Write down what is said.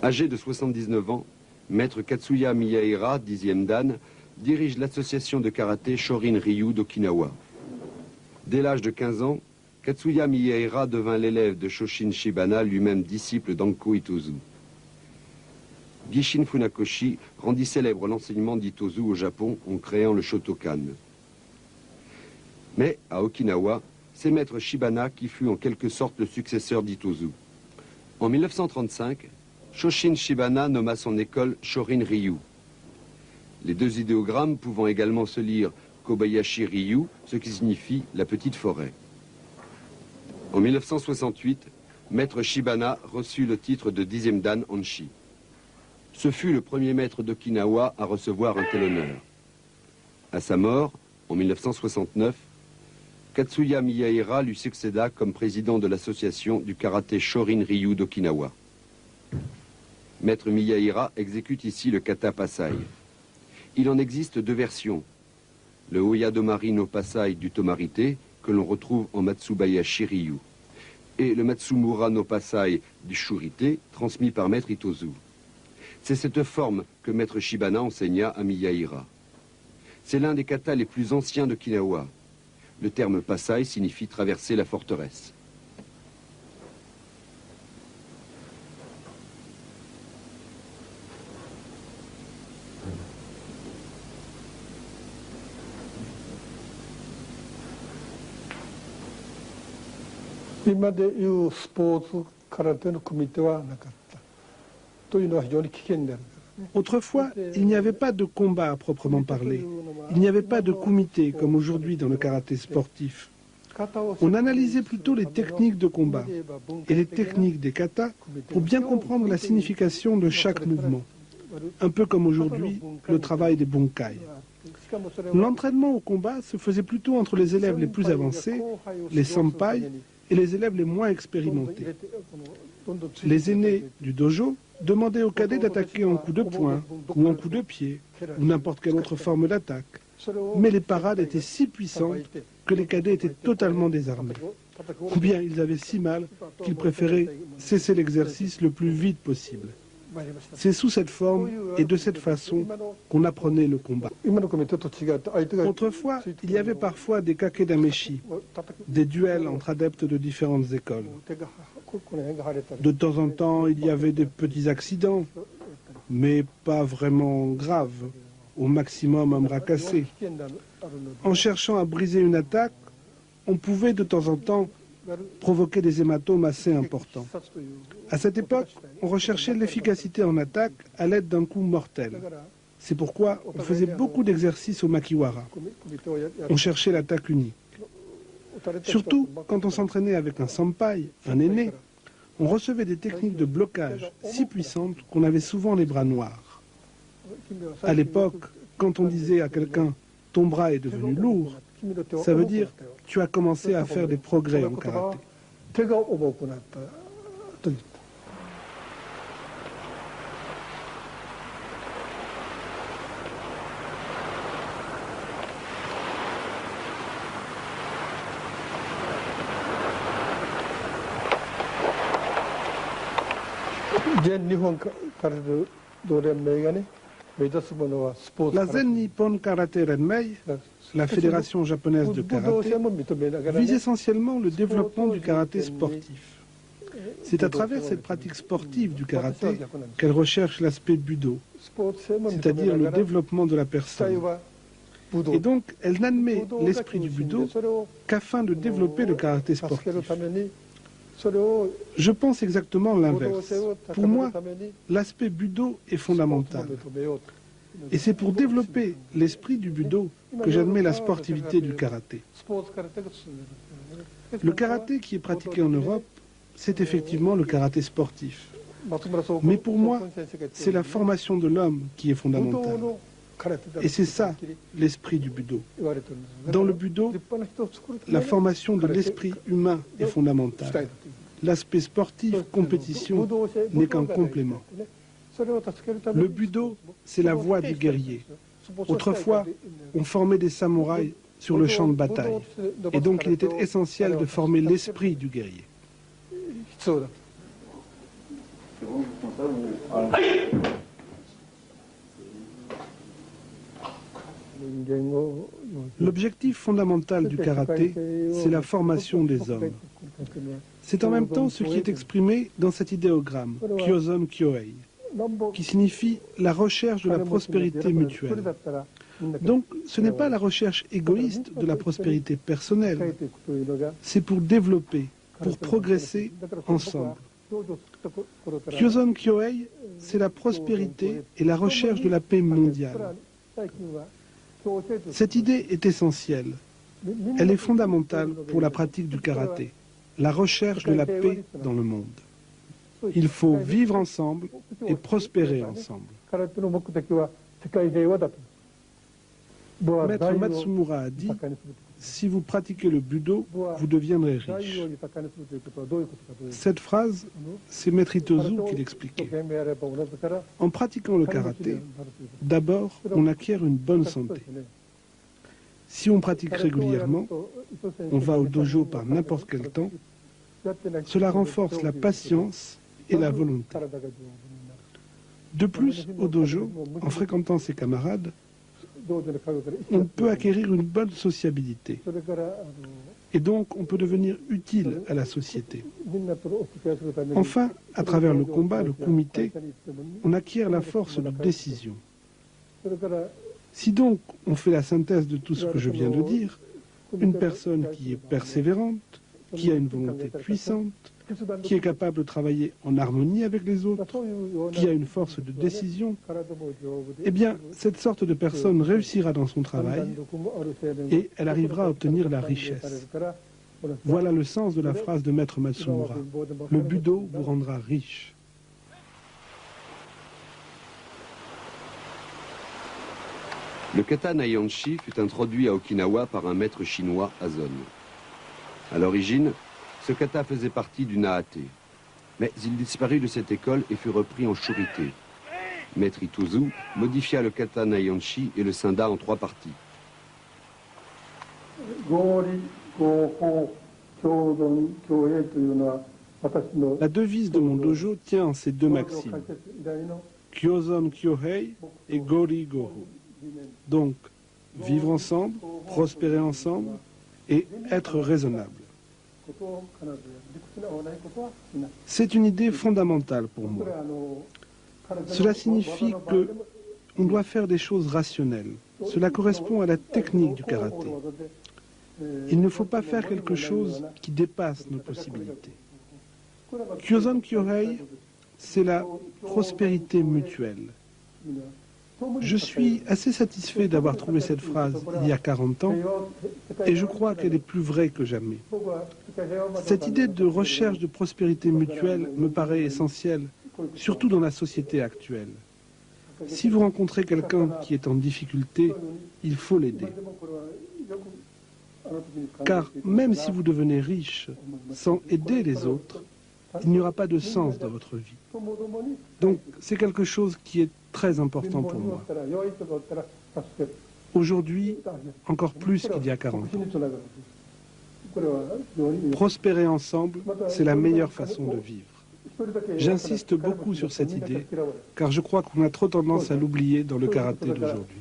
Âgé de 79 ans, maître Katsuya Miyaira, 10e dan, dirige l'association de karaté Shorin Ryu d'Okinawa. Dès l'âge de 15 ans, Katsuya Miyaira devint l'élève de Shoshin Shibana, lui-même disciple d'Anko Itozu. Gishin Funakoshi rendit célèbre l'enseignement d'Itozu au Japon en créant le Shotokan. Mais, à Okinawa, c'est maître Shibana qui fut en quelque sorte le successeur d'Itozu. En 1935, Shoshin Shibana nomma son école Shorin Ryu. Les deux idéogrammes pouvant également se lire Kobayashi Ryu, ce qui signifie la petite forêt. En 1968, maître Shibana reçut le titre de 10e dan Hanshi. Ce fut le premier maître d'Okinawa à recevoir un tel honneur. À sa mort, en 1969, Katsuya Miyaira lui succéda comme président de l'association du karaté Shorin Ryu d'Okinawa. Maître Miyaira exécute ici le kata Pasai. Il en existe deux versions. Le Oyadomari no Pasai du Tomarite, que l'on retrouve en Matsubayashi Ryu, et le Matsumura no Pasai du Shurite, transmis par maître Itozu. C'est cette forme que maître Shibana enseigna à Miyaira. C'est l'un des katas les plus anciens d'Okinawa. Le terme Pasai signifie traverser la forteresse. Autrefois, il n'y avait pas de combat à proprement parler. Il n'y avait pas de comité comme aujourd'hui dans le karaté sportif. On analysait plutôt les techniques de combat et les techniques des katas pour bien comprendre la signification de chaque mouvement. Un peu comme aujourd'hui, le travail des bunkai. L'entraînement au combat se faisait plutôt entre les élèves les plus avancés, les senpai, et les élèves les moins expérimentés. Les aînés du dojo demandaient aux cadets d'attaquer en coup de poing, ou en coup de pied, ou n'importe quelle autre forme d'attaque. Mais les parades étaient si puissantes que les cadets étaient totalement désarmés. Ou bien ils avaient si mal qu'ils préféraient cesser l'exercice le plus vite possible. C'est sous cette forme et de cette façon qu'on apprenait le combat. Autrefois, il y avait parfois des kakedameshi, des duels entre adeptes de différentes écoles. De temps en temps, il y avait des petits accidents, mais pas vraiment graves, au maximum un bras cassé. En cherchant à briser une attaque, on pouvait de temps en temps provoquer des hématomes assez importants. À cette époque, on recherchait l'efficacité en attaque à l'aide d'un coup mortel. C'est pourquoi on faisait beaucoup d'exercices au makiwara. On cherchait l'attaque unique. Surtout quand on s'entraînait avec un senpai, un aîné, on recevait des techniques de blocage si puissantes qu'on avait souvent les bras noirs. À l'époque, quand on disait à quelqu'un « ton bras est devenu lourd », ça veut dire « tu as commencé à faire des progrès en karaté ». La Zen Nippon Karate Renmei, la fédération japonaise de karaté, vise essentiellement le développement du karaté sportif. C'est à travers cette pratique sportive du karaté qu'elle recherche l'aspect budo, c'est-à-dire le développement de la personne. Et donc, elle n'admet l'esprit du budo qu'afin de développer le karaté sportif. Je pense exactement l'inverse. Pour moi, l'aspect budo est fondamental. Et c'est pour développer l'esprit du budo que j'admets la sportivité du karaté. Le karaté qui est pratiqué en Europe, c'est effectivement le karaté sportif. Mais pour moi, c'est la formation de l'homme qui est fondamentale. Et c'est ça, l'esprit du budo. Dans le budo, la formation de l'esprit humain est fondamentale. L'aspect sportif, compétition, n'est qu'un complément. Le budo, c'est la voie du guerrier. Autrefois, on formait des samouraïs sur le champ de bataille. Et donc, il était essentiel de former l'esprit du guerrier. L'objectif fondamental du karaté, c'est la formation des hommes. C'est en même temps ce qui est exprimé dans cet idéogramme, Kyozon Kyohei, qui signifie la recherche de la prospérité mutuelle. Donc, ce n'est pas la recherche égoïste de la prospérité personnelle, c'est pour développer, pour progresser ensemble. Kyozon Kyohei, c'est la prospérité et la recherche de la paix mondiale. Cette idée est essentielle. Elle est fondamentale pour la pratique du karaté, la recherche de la paix dans le monde. Il faut vivre ensemble et prospérer ensemble. Maître Matsumura a dit, si vous pratiquez le budo, vous deviendrez riche. Cette phrase, c'est Maître Itozu qui l'expliquait. En pratiquant le karaté, d'abord, on acquiert une bonne santé. Si on pratique régulièrement, on va au dojo par n'importe quel temps, cela renforce la patience et la volonté. De plus, au dojo, en fréquentant ses camarades, on peut acquérir une bonne sociabilité. Et donc, on peut devenir utile à la société. Enfin, à travers le combat, le kumite, on acquiert la force de décision. Si donc on fait la synthèse de tout ce que je viens de dire, une personne qui est persévérante, qui a une volonté puissante, qui est capable de travailler en harmonie avec les autres, qui a une force de décision, eh bien, cette sorte de personne réussira dans son travail et elle arrivera à obtenir la richesse. Voilà le sens de la phrase de Maître Matsumura. Le budo vous rendra riche. Le kata Naihanchi fut introduit à Okinawa par un maître chinois, Azon. À l'origine, ce kata faisait partie du Naate. Mais il disparut de cette école et fut repris en Shurite. Maître Itozu modifia le kata Naihanchi et le scinda en 3 parties. La devise de mon dojo tient en ces 2 maximes. Kyozon Kyohei et Gori Goho. Donc, vivre ensemble, prospérer ensemble et être raisonnable. C'est une idée fondamentale pour moi. Cela signifie qu'on doit faire des choses rationnelles. Cela correspond à la technique du karaté. Il ne faut pas faire quelque chose qui dépasse nos possibilités. Kyozon Kyohei, c'est la prospérité mutuelle. Je suis assez satisfait d'avoir trouvé cette phrase il y a 40 ans et je crois qu'elle est plus vraie que jamais. Cette idée de recherche de prospérité mutuelle me paraît essentielle, surtout dans la société actuelle. Si vous rencontrez quelqu'un qui est en difficulté, il faut l'aider. Car même si vous devenez riche sans aider les autres, il n'y aura pas de sens dans votre vie. Donc c'est quelque chose qui est très important pour moi. Aujourd'hui, encore plus qu'il y a 40 ans. Prospérer ensemble, c'est la meilleure façon de vivre. J'insiste beaucoup sur cette idée, car je crois qu'on a trop tendance à l'oublier dans le karaté d'aujourd'hui.